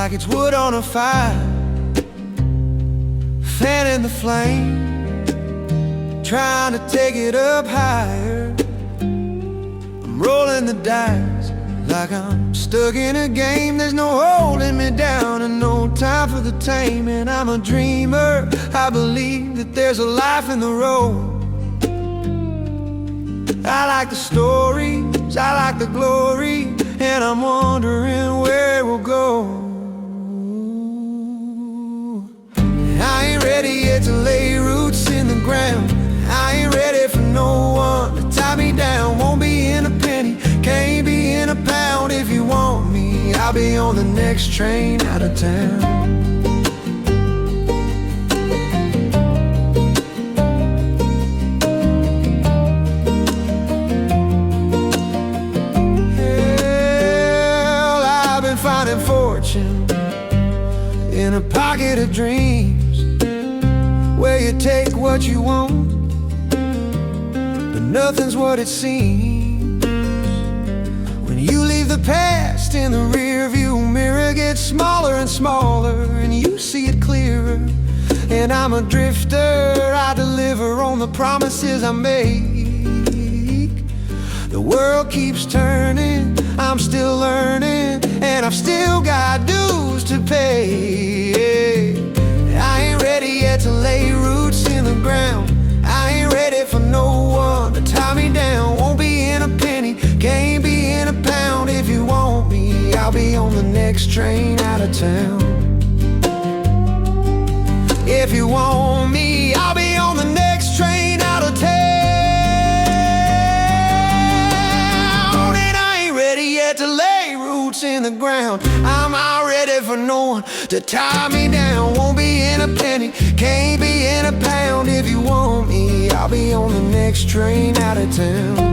like it's wood on a fire, fanning the flame, trying to take it up higher. I'm rolling the dice like I'm stuck in a game. There's no holding me down and no time for the taming. I'm a dreamer, I believe that there's a life in the road. I like the stories, I like the glory, and I'm wondering where we'll go. I ain't ready yet to lay roots in the ground. I ain't ready for no one to tie me down. Won't be in a penny, can't be in a pound. If you want me, I'll be on the next train out of town. Finding fortune in a pocket of dreams, where you take what you want, but nothing's what it seems. When you leave the past in the rear view mirror, it gets smaller and smaller, and you see it clearer. And I'm a drifter, I deliver on the promises I make. The world keeps turning, I'm still learning, and I've still got dues to pay. I ain't ready yet to lay roots in the ground. I ain't ready for no one to tie me down. Won't be in a penny, can't be in a pound. If you want me, I'll be on the next train out of town. If you want me, I'll be on the next train out of town. To lay roots in the ground, I'm not ready for no one to tie me down. Won't be in a penny, can't be in a pound. If you want me, I'll be on the next train out of town.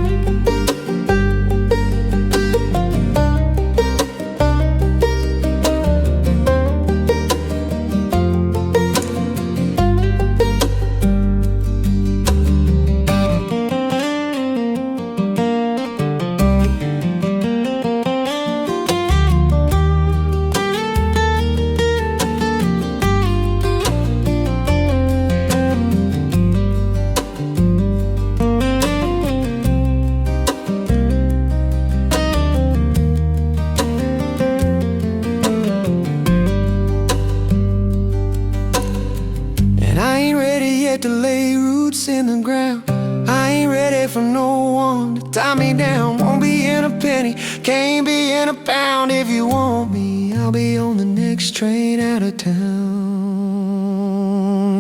To lay roots in the ground, I ain't ready for no one to tie me down. Won't be in a penny, can't be in a pound. If you want me, I'll be on the next train out of town.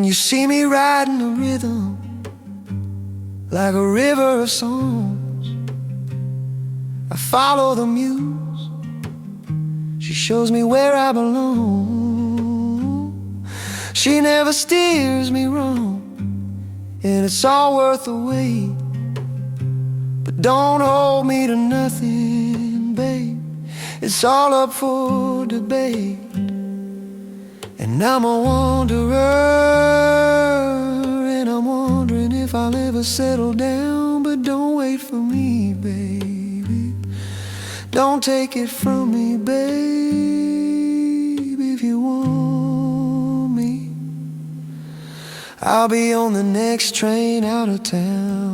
You see me riding a rhythm like a river of songs. I follow the muse, she shows me where I belong. She never steers me wrong, and it's all worth the wait. But don't hold me to nothing, babe, it's all up for debate. And I'm a wanderer, and I'm wondering if I'll ever settle down. But don't wait for me, baby, don't take it from me, babe. If you want me, I'll be on the next train out of town.